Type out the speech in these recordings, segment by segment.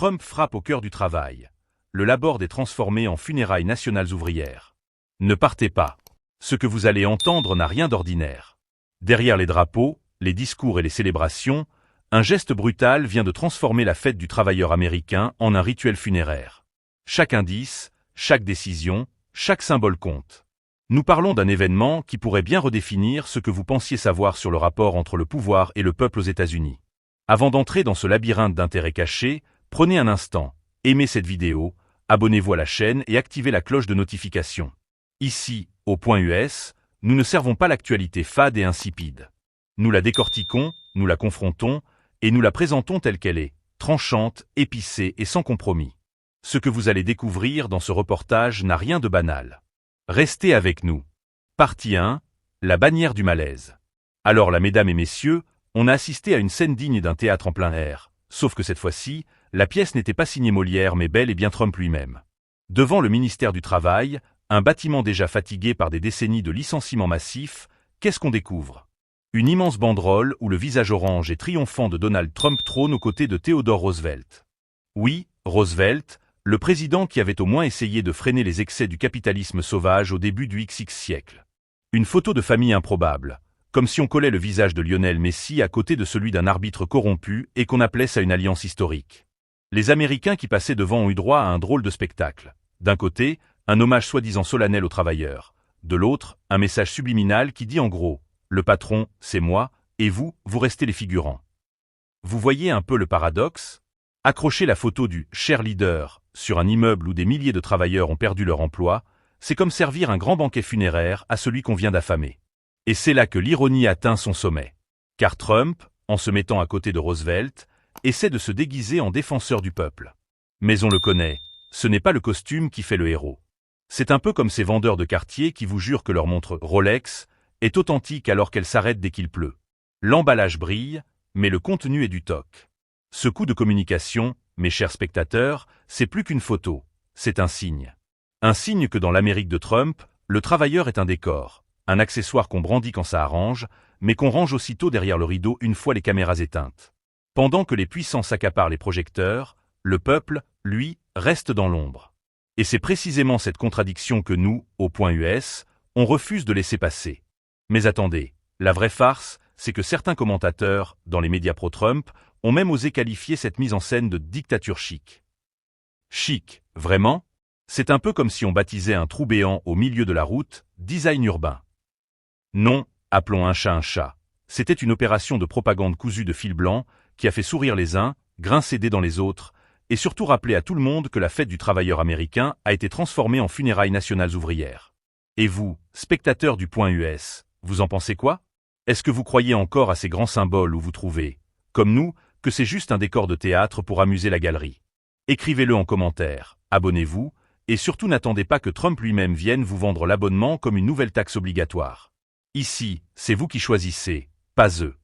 Trump frappe au cœur du travail. Le Labord est transformé en funérailles nationales ouvrières. Ne partez pas. Ce que vous allez entendre n'a rien d'ordinaire. Derrière les drapeaux, les discours et les célébrations, un geste brutal vient de transformer la fête du travailleur américain en un rituel funéraire. Chaque indice, chaque décision, chaque symbole compte. Nous parlons d'un événement qui pourrait bien redéfinir ce que vous pensiez savoir sur le rapport entre le pouvoir et le peuple aux États-Unis. Avant d'entrer dans ce labyrinthe d'intérêts cachés, prenez un instant, aimez cette vidéo, abonnez-vous à la chaîne et activez la cloche de notification. Ici, au Point US, nous ne servons pas l'actualité fade et insipide. Nous la décortiquons, nous la confrontons, et nous la présentons telle qu'elle est, tranchante, épicée et sans compromis. Ce que vous allez découvrir dans ce reportage n'a rien de banal. Restez avec nous. Partie 1. La bannière du malaise. Alors là, mesdames et messieurs, on a assisté à une scène digne d'un théâtre en plein air, sauf que cette fois-ci, la pièce n'était pas signée Molière mais bel et bien Trump lui-même. Devant le ministère du Travail, un bâtiment déjà fatigué par des décennies de licenciements massifs, qu'est-ce qu'on découvre? Une immense banderole où le visage orange et triomphant de Donald Trump trône aux côtés de Theodore Roosevelt. Oui, Roosevelt, le président qui avait au moins essayé de freiner les excès du capitalisme sauvage au début du XX siècle. Une photo de famille improbable, comme si on collait le visage de Lionel Messi à côté de celui d'un arbitre corrompu et qu'on appelait ça une alliance historique. Les Américains qui passaient devant ont eu droit à un drôle de spectacle. D'un côté, un hommage soi-disant solennel aux travailleurs. De l'autre, un message subliminal qui dit en gros « Le patron, c'est moi, et vous, vous restez les figurants ». Vous voyez un peu le paradoxe? Accrocher la photo du « cher leader » sur un immeuble où des milliers de travailleurs ont perdu leur emploi, c'est comme servir un grand banquet funéraire à celui qu'on vient d'affamer. Et c'est là que l'ironie atteint son sommet. Car Trump, en se mettant à côté de Roosevelt, essaie de se déguiser en défenseur du peuple. Mais on le connaît, ce n'est pas le costume qui fait le héros. C'est un peu comme ces vendeurs de quartier qui vous jurent que leur montre Rolex est authentique alors qu'elle s'arrête dès qu'il pleut. L'emballage brille, mais le contenu est du toc. Ce coup de communication, mes chers spectateurs, c'est plus qu'une photo, c'est un signe. Un signe que dans l'Amérique de Trump, le travailleur est un décor, un accessoire qu'on brandit quand ça arrange, mais qu'on range aussitôt derrière le rideau une fois les caméras éteintes. Pendant que les puissants s'accaparent les projecteurs, le peuple, lui, reste dans l'ombre. Et c'est précisément cette contradiction que nous, au Point US, on refuse de laisser passer. Mais attendez, la vraie farce, c'est que certains commentateurs, dans les médias pro-Trump, ont même osé qualifier cette mise en scène de dictature chic. Chic, vraiment? C'est un peu comme si on baptisait un trou béant au milieu de la route, design urbain. Non, appelons un chat. C'était une opération de propagande cousue de fil blanc qui a fait sourire les uns, grincer des dents les autres, et surtout rappeler à tout le monde que la fête du travailleur américain a été transformée en funérailles nationales ouvrières. Et vous, spectateurs du Point US, vous en pensez quoi? Est-ce que vous croyez encore à ces grands symboles ou vous trouvez, comme nous, que c'est juste un décor de théâtre pour amuser la galerie? Écrivez-le en commentaire, abonnez-vous, et surtout n'attendez pas que Trump lui-même vienne vous vendre l'abonnement comme une nouvelle taxe obligatoire. Ici, c'est vous qui choisissez, pas eux.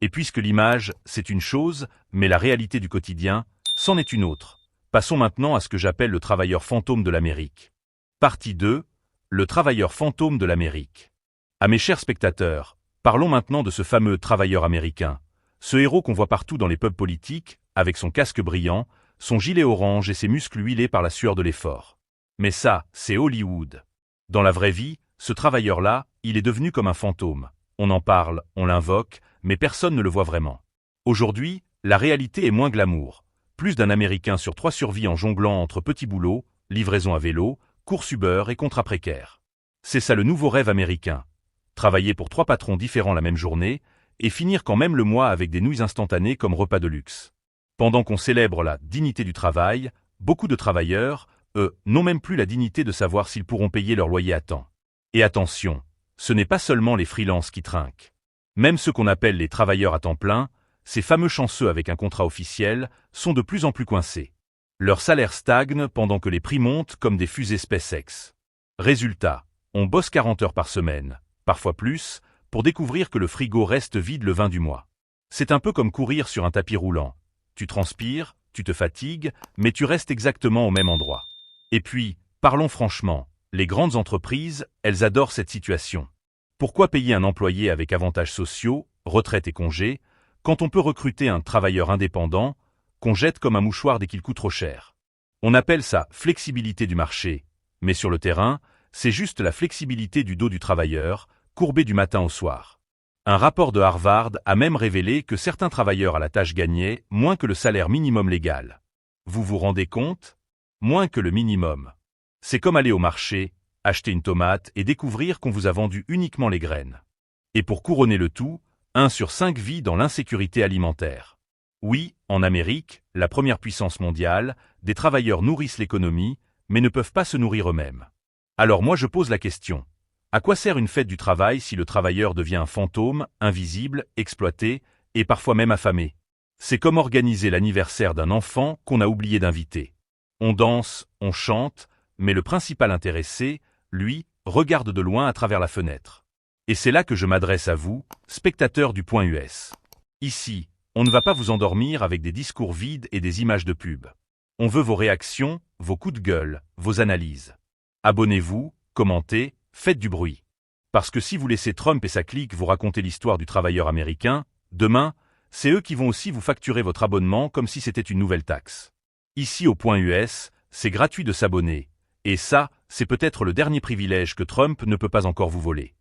Et puisque l'image, c'est une chose, mais la réalité du quotidien, c'en est une autre. Passons maintenant à ce que j'appelle le travailleur fantôme de l'Amérique. Partie 2. Le travailleur fantôme de l'Amérique. À mes chers spectateurs, parlons maintenant de ce fameux travailleur américain, ce héros qu'on voit partout dans les pubs politiques, avec son casque brillant, son gilet orange et ses muscles huilés par la sueur de l'effort. Mais ça, c'est Hollywood. Dans la vraie vie, ce travailleur-là, il est devenu comme un fantôme. On en parle, on l'invoque, mais personne ne le voit vraiment. Aujourd'hui, la réalité est moins glamour. Plus d'un Américain sur 3 survit en jonglant entre petits boulots, livraison à vélo, course Uber et contrats précaires. C'est ça le nouveau rêve américain. Travailler pour 3 patrons différents la même journée, et finir quand même le mois avec des nouilles instantanées comme repas de luxe. Pendant qu'on célèbre la dignité du travail, beaucoup de travailleurs, n'ont même plus la dignité de savoir s'ils pourront payer leur loyer à temps. Et attention, ce n'est pas seulement les freelances qui trinquent. Même ceux qu'on appelle les travailleurs à temps plein, ces fameux chanceux avec un contrat officiel, sont de plus en plus coincés. Leur salaire stagne pendant que les prix montent comme des fusées SpaceX. Résultat, on bosse 40 heures par semaine, parfois plus, pour découvrir que le frigo reste vide le 20 du mois. C'est un peu comme courir sur un tapis roulant. Tu transpires, tu te fatigues, mais tu restes exactement au même endroit. Et puis, parlons franchement, les grandes entreprises, elles adorent cette situation. Pourquoi payer un employé avec avantages sociaux, retraite et congés, quand on peut recruter un travailleur indépendant, qu'on jette comme un mouchoir dès qu'il coûte trop cher. On appelle ça flexibilité du marché, mais sur le terrain, c'est juste la flexibilité du dos du travailleur, courbé du matin au soir. Un rapport de Harvard a même révélé que certains travailleurs à la tâche gagnaient moins que le salaire minimum légal. Vous vous rendez compte? Moins que le minimum. C'est comme aller au marché, acheter une tomate et découvrir qu'on vous a vendu uniquement les graines. Et pour couronner le tout, 1 sur 5 vit dans l'insécurité alimentaire. Oui, en Amérique, la première puissance mondiale, des travailleurs nourrissent l'économie, mais ne peuvent pas se nourrir eux-mêmes. Alors moi je pose la question. À quoi sert une fête du travail si le travailleur devient un fantôme, invisible, exploité, et parfois même affamé? C'est comme organiser l'anniversaire d'un enfant qu'on a oublié d'inviter. On danse, on chante, mais le principal intéressé, lui, regarde de loin à travers la fenêtre. Et c'est là que je m'adresse à vous, spectateurs du Point US. Ici, on ne va pas vous endormir avec des discours vides et des images de pub. On veut vos réactions, vos coups de gueule, vos analyses. Abonnez-vous, commentez, faites du bruit. Parce que si vous laissez Trump et sa clique vous raconter l'histoire du travailleur américain, demain, c'est eux qui vont aussi vous facturer votre abonnement comme si c'était une nouvelle taxe. Ici au Point US, c'est gratuit de s'abonner. Et ça, c'est peut-être le dernier privilège que Trump ne peut pas encore vous voler.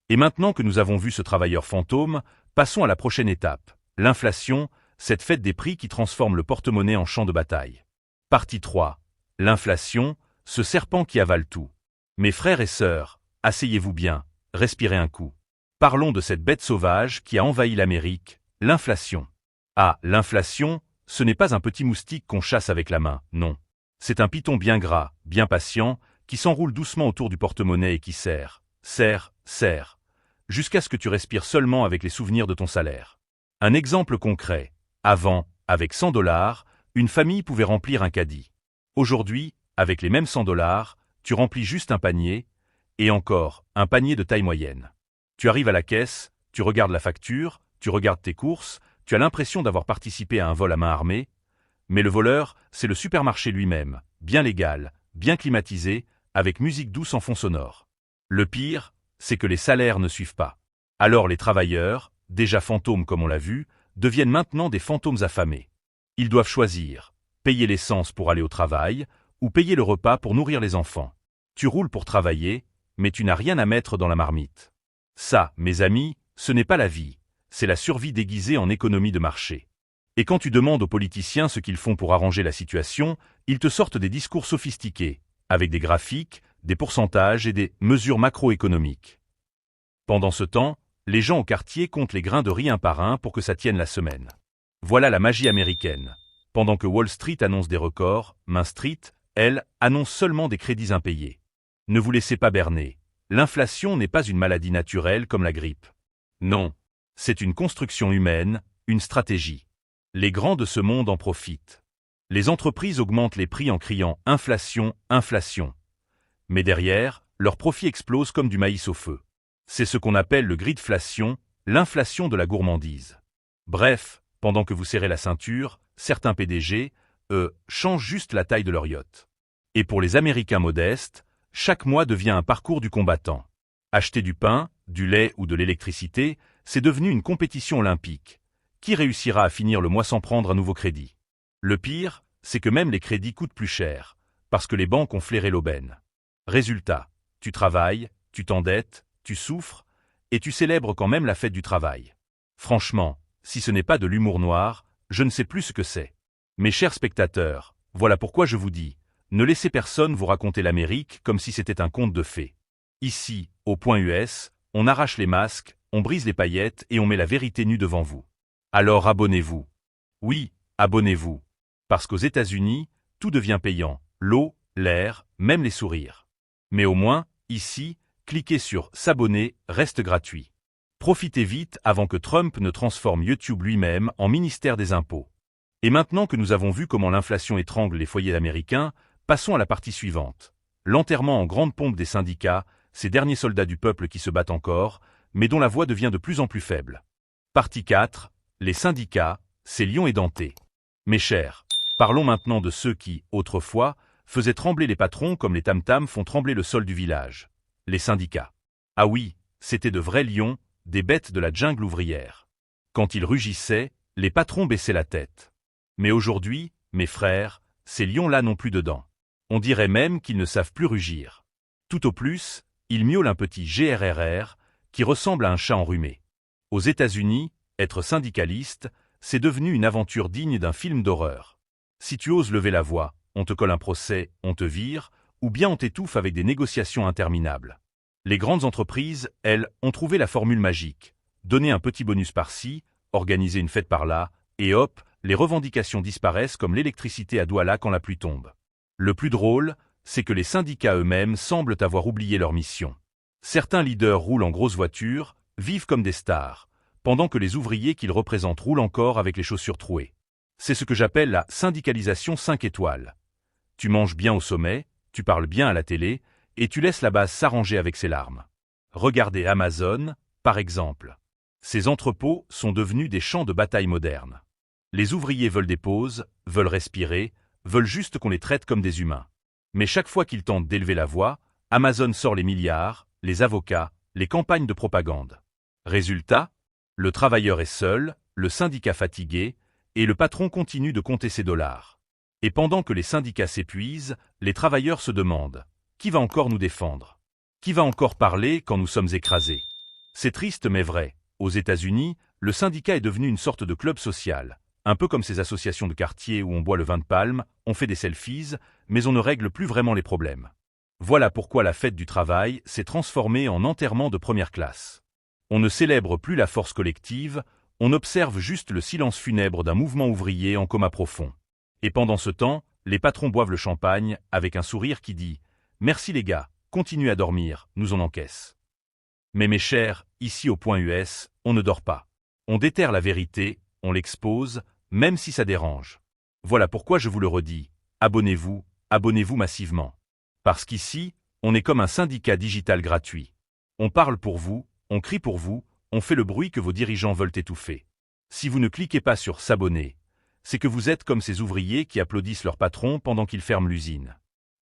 Et maintenant que nous avons vu ce travailleur fantôme, passons à la prochaine étape, l'inflation, cette fête des prix qui transforme le porte-monnaie en champ de bataille. Partie 3. L'inflation, ce serpent qui avale tout. Mes frères et sœurs, asseyez-vous bien, respirez un coup. Parlons de cette bête sauvage qui a envahi l'Amérique, l'inflation. Ah, l'inflation, ce n'est pas un petit moustique qu'on chasse avec la main, non. C'est un python bien gras, bien patient, qui s'enroule doucement autour du porte-monnaie et qui serre, jusqu'à ce que tu respires seulement avec les souvenirs de ton salaire. Un exemple concret. Avant, avec 100 $, une famille pouvait remplir un caddie. Aujourd'hui, avec les mêmes 100 $, tu remplis juste un panier, et encore, un panier de taille moyenne. Tu arrives à la caisse, tu regardes la facture, tu regardes tes courses, tu as l'impression d'avoir participé à un vol à main armée, mais le voleur, c'est le supermarché lui-même, bien légal, bien climatisé, avec musique douce en fond sonore. Le pire, c'est que les salaires ne suivent pas. Alors les travailleurs, déjà fantômes comme on l'a vu, deviennent maintenant des fantômes affamés. Ils doivent choisir, payer l'essence pour aller au travail, ou payer le repas pour nourrir les enfants. Tu roules pour travailler, mais tu n'as rien à mettre dans la marmite. Ça, mes amis, ce n'est pas la vie, c'est la survie déguisée en économie de marché. Et quand tu demandes aux politiciens ce qu'ils font pour arranger la situation, ils te sortent des discours sophistiqués, avec des graphiques, des pourcentages et des mesures macroéconomiques. Pendant ce temps, les gens au quartier comptent les grains de riz un par un pour que ça tienne la semaine. Voilà la magie américaine. Pendant que Wall Street annonce des records, Main Street, elle, annonce seulement des crédits impayés. Ne vous laissez pas berner. L'inflation n'est pas une maladie naturelle comme la grippe. Non. C'est une construction humaine, une stratégie. Les grands de ce monde en profitent. Les entreprises augmentent les prix en criant « inflation, inflation ». Mais derrière, leurs profits explosent comme du maïs au feu. C'est ce qu'on appelle le gridflation, l'inflation de la gourmandise. Bref, pendant que vous serrez la ceinture, certains PDG, changent juste la taille de leur yacht. Et pour les Américains modestes, chaque mois devient un parcours du combattant. Acheter du pain, du lait ou de l'électricité, c'est devenu une compétition olympique. Qui réussira à finir le mois sans prendre un nouveau crédit? Le pire, c'est que même les crédits coûtent plus cher, parce que les banques ont flairé l'aubaine. Résultat, tu travailles, tu t'endettes, tu souffres, et tu célèbres quand même la fête du travail. Franchement, si ce n'est pas de l'humour noir, je ne sais plus ce que c'est. Mes chers spectateurs, voilà pourquoi je vous dis, ne laissez personne vous raconter l'Amérique comme si c'était un conte de fées. Ici, au Point US, on arrache les masques, on brise les paillettes et on met la vérité nue devant vous. Alors abonnez-vous. Oui, abonnez-vous. Parce qu'aux États-Unis, tout devient payant, l'eau, l'air, même les sourires. Mais au moins, ici, cliquez sur « S'abonner » reste gratuit. Profitez vite avant que Trump ne transforme YouTube lui-même en ministère des impôts. Et maintenant que nous avons vu comment l'inflation étrangle les foyers américains, passons à la partie suivante. L'enterrement en grande pompe des syndicats, ces derniers soldats du peuple qui se battent encore, mais dont la voix devient de plus en plus faible. Partie 4. Les syndicats, ces lions édentés. Mes chers, parlons maintenant de ceux qui, autrefois, faisaient trembler les patrons comme les tam-tams font trembler le sol du village. Les syndicats. Ah oui, c'étaient de vrais lions, des bêtes de la jungle ouvrière. Quand ils rugissaient, les patrons baissaient la tête. Mais aujourd'hui, mes frères, ces lions-là n'ont plus de dents. On dirait même qu'ils ne savent plus rugir. Tout au plus, ils miaulent un petit grrr qui ressemble à un chat enrhumé. Aux États-Unis, être syndicaliste, c'est devenu une aventure digne d'un film d'horreur. Si tu oses lever la voix, on te colle un procès, on te vire, ou bien on t'étouffe avec des négociations interminables. Les grandes entreprises, elles, ont trouvé la formule magique. Donner un petit bonus par-ci, organiser une fête par-là, et hop, les revendications disparaissent comme l'électricité à Douala quand la pluie tombe. Le plus drôle, c'est que les syndicats eux-mêmes semblent avoir oublié leur mission. Certains leaders roulent en grosses voitures, vivent comme des stars, pendant que les ouvriers qu'ils représentent roulent encore avec les chaussures trouées. C'est ce que j'appelle la syndicalisation 5 étoiles. Tu manges bien au sommet, tu parles bien à la télé, et tu laisses la base s'arranger avec ses larmes. Regardez Amazon, par exemple. Ces entrepôts sont devenus des champs de bataille modernes. Les ouvriers veulent des pauses, veulent respirer, veulent juste qu'on les traite comme des humains. Mais chaque fois qu'ils tentent d'élever la voix, Amazon sort les milliards, les avocats, les campagnes de propagande. Résultat, le travailleur est seul, le syndicat fatigué, et le patron continue de compter ses dollars. Et pendant que les syndicats s'épuisent, les travailleurs se demandent « Qui va encore nous défendre? Qui va encore parler quand nous sommes écrasés ?» C'est triste mais vrai. Aux États-Unis, le syndicat est devenu une sorte de club social, un peu comme ces associations de quartier où on boit le vin de palme, on fait des selfies, mais on ne règle plus vraiment les problèmes. Voilà pourquoi la fête du travail s'est transformée en enterrement de première classe. On ne célèbre plus la force collective, on observe juste le silence funèbre d'un mouvement ouvrier en coma profond. Et pendant ce temps, les patrons boivent le champagne avec un sourire qui dit « Merci les gars, continuez à dormir, nous on encaisse. » Mais mes chers, ici au point US, on ne dort pas. On déterre la vérité, on l'expose, même si ça dérange. Voilà pourquoi je vous le redis, abonnez-vous massivement. Parce qu'ici, on est comme un syndicat digital gratuit. On parle pour vous, on crie pour vous, on fait le bruit que vos dirigeants veulent étouffer. Si vous ne cliquez pas sur s'abonner, c'est que vous êtes comme ces ouvriers qui applaudissent leur patron pendant qu'il ferme l'usine.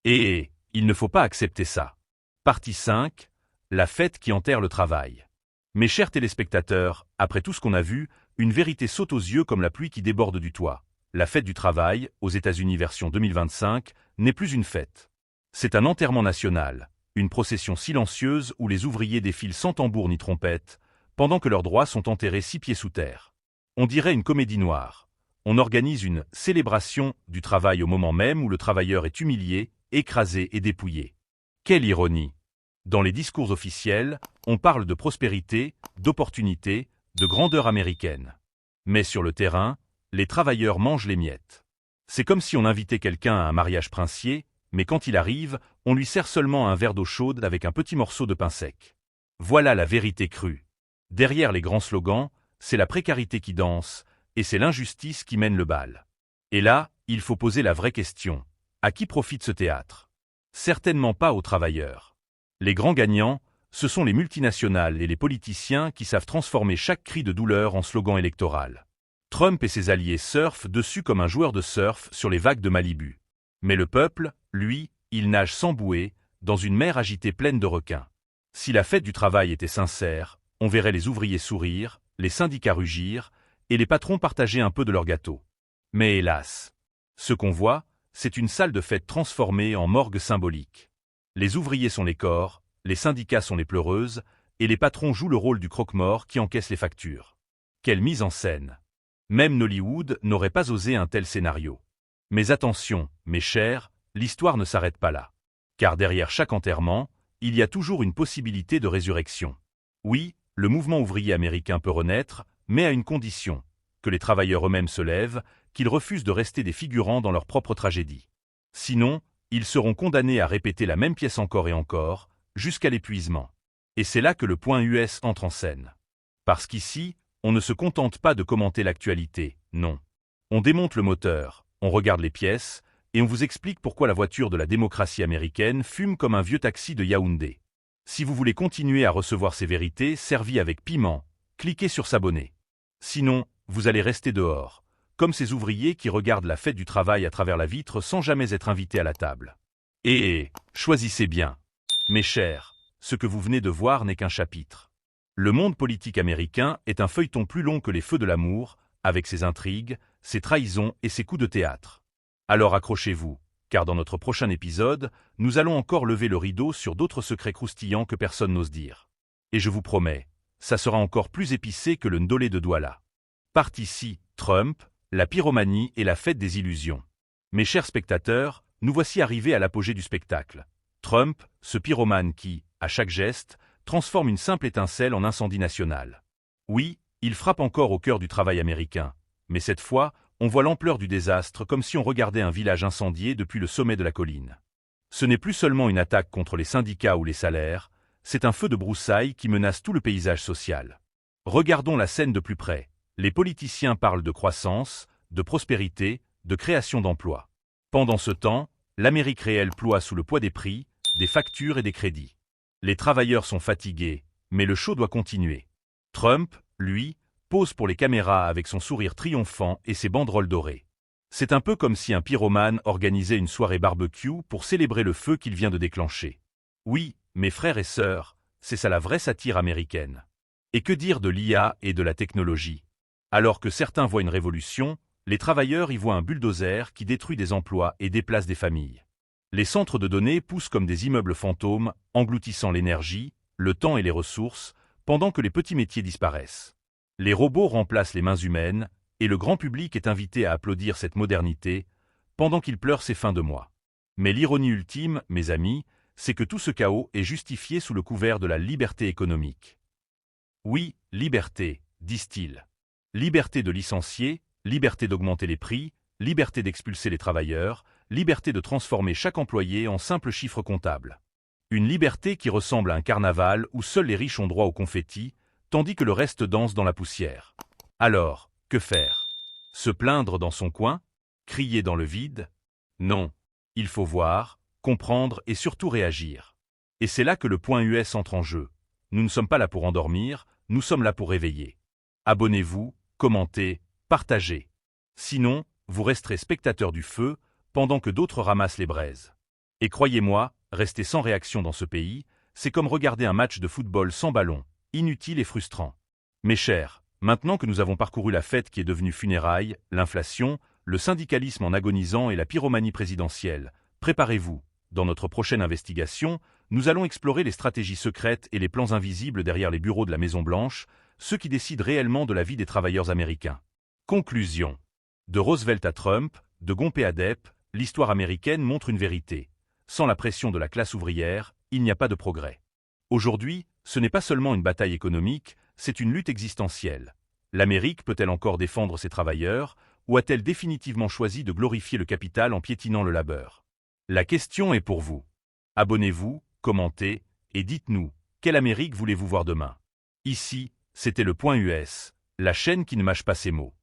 Et il ne faut pas accepter ça. Partie 5. La fête qui enterre le travail. Mes chers téléspectateurs, après tout ce qu'on a vu, une vérité saute aux yeux comme la pluie qui déborde du toit. La fête du travail, aux États-Unis version 2025, n'est plus une fête. C'est un enterrement national, une procession silencieuse où les ouvriers défilent sans tambour ni trompette, pendant que leurs droits sont enterrés 6 pieds sous terre. On dirait une comédie noire. On organise une célébration du travail au moment même où le travailleur est humilié, écrasé et dépouillé. Quelle ironie! Dans les discours officiels, on parle de prospérité, d'opportunité, de grandeur américaine. Mais sur le terrain, les travailleurs mangent les miettes. C'est comme si on invitait quelqu'un à un mariage princier, mais quand il arrive, on lui sert seulement un verre d'eau chaude avec un petit morceau de pain sec. Voilà la vérité crue. Derrière les grands slogans, c'est la précarité qui danse, et c'est l'injustice qui mène le bal. Et là, il faut poser la vraie question. À qui profite ce théâtre? Certainement pas aux travailleurs. Les grands gagnants, ce sont les multinationales et les politiciens qui savent transformer chaque cri de douleur en slogan électoral. Trump et ses alliés surfent dessus comme un joueur de surf sur les vagues de Malibu. Mais le peuple, lui, il nage sans bouée, dans une mer agitée pleine de requins. Si la fête du travail était sincère, on verrait les ouvriers sourire, les syndicats rugir, et les patrons partager un peu de leur gâteau. Mais hélas, ce qu'on voit, c'est une salle de fête transformée en morgue symbolique. Les ouvriers sont les corps, les syndicats sont les pleureuses, et les patrons jouent le rôle du croque-mort qui encaisse les factures. Quelle mise en scène! Même Nollywood n'aurait pas osé un tel scénario. Mais attention, mes chers, l'histoire ne s'arrête pas là. Car derrière chaque enterrement, il y a toujours une possibilité de résurrection. Oui, le mouvement ouvrier américain peut renaître, mais à une condition, que les travailleurs eux-mêmes se lèvent, qu'ils refusent de rester des figurants dans leur propre tragédie. Sinon, ils seront condamnés à répéter la même pièce encore et encore, jusqu'à l'épuisement. Et c'est là que le point US entre en scène. Parce qu'ici, on ne se contente pas de commenter l'actualité, non. On démonte le moteur, on regarde les pièces, et on vous explique pourquoi la voiture de la démocratie américaine fume comme un vieux taxi de Yaoundé. Si vous voulez continuer à recevoir ces vérités servies avec piment, cliquez sur s'abonner. Sinon, vous allez rester dehors, comme ces ouvriers qui regardent la fête du travail à travers la vitre sans jamais être invités à la table. Et choisissez bien. Mes chers, ce que vous venez de voir n'est qu'un chapitre. Le monde politique américain est un feuilleton plus long que les feux de l'amour, avec ses intrigues, ses trahisons et ses coups de théâtre. Alors accrochez-vous, car dans notre prochain épisode, nous allons encore lever le rideau sur d'autres secrets croustillants que personne n'ose dire. Et je vous promets, ça sera encore plus épicé que le ndolé de Douala. Partie 6, Trump, la pyromanie et la fête des illusions. Mes chers spectateurs, nous voici arrivés à l'apogée du spectacle. Trump, ce pyromane qui, à chaque geste, transforme une simple étincelle en incendie national. Oui, il frappe encore au cœur du travail américain, mais cette fois, on voit l'ampleur du désastre comme si on regardait un village incendié depuis le sommet de la colline. Ce n'est plus seulement une attaque contre les syndicats ou les salaires, c'est un feu de broussailles qui menace tout le paysage social. Regardons la scène de plus près. Les politiciens parlent de croissance, de prospérité, de création d'emplois. Pendant ce temps, l'Amérique réelle ploie sous le poids des prix, des factures et des crédits. Les travailleurs sont fatigués, mais le show doit continuer. Trump, lui, pose pour les caméras avec son sourire triomphant et ses banderoles dorées. C'est un peu comme si un pyromane organisait une soirée barbecue pour célébrer le feu qu'il vient de déclencher. Oui, mes frères et sœurs, c'est ça la vraie satire américaine. Et que dire de l'IA et de la technologie? Alors que certains voient une révolution, les travailleurs y voient un bulldozer qui détruit des emplois et déplace des familles. Les centres de données poussent comme des immeubles fantômes, engloutissant l'énergie, le temps et les ressources, pendant que les petits métiers disparaissent. Les robots remplacent les mains humaines, et le grand public est invité à applaudir cette modernité, pendant qu'il pleure ses fins de mois. Mais l'ironie ultime, mes amis, c'est que tout ce chaos est justifié sous le couvert de la liberté économique. Oui, liberté, disent-ils. Liberté de licencier, liberté d'augmenter les prix, liberté d'expulser les travailleurs, liberté de transformer chaque employé en simple chiffre comptable. Une liberté qui ressemble à un carnaval où seuls les riches ont droit au confetti, tandis que le reste danse dans la poussière. Alors, que faire? Se plaindre dans son coin? Crier dans le vide? Non. Il faut voir, comprendre et surtout réagir. Et c'est là que le point US entre en jeu. Nous ne sommes pas là pour endormir, nous sommes là pour réveiller. Abonnez-vous, commentez, partagez. Sinon, vous resterez spectateur du feu, pendant que d'autres ramassent les braises. Et croyez-moi, rester sans réaction dans ce pays, c'est comme regarder un match de football sans ballon, inutile et frustrant. Mes chers, maintenant que nous avons parcouru la fête qui est devenue funérailles, l'inflation, le syndicalisme en agonisant et la pyromanie présidentielle, préparez-vous. Dans notre prochaine investigation, nous allons explorer les stratégies secrètes et les plans invisibles derrière les bureaux de la Maison-Blanche, ceux qui décident réellement de la vie des travailleurs américains. Conclusion. De Roosevelt à Trump, de Gompe à Depp, l'histoire américaine montre une vérité. Sans la pression de la classe ouvrière, il n'y a pas de progrès. Aujourd'hui, ce n'est pas seulement une bataille économique, c'est une lutte existentielle. L'Amérique peut-elle encore défendre ses travailleurs, ou a-t-elle définitivement choisi de glorifier le capital en piétinant le labeur? La question est pour vous. Abonnez-vous, commentez, et dites-nous, quelle Amérique voulez-vous voir demain? Ici, c'était le Point US, la chaîne qui ne mâche pas ses mots.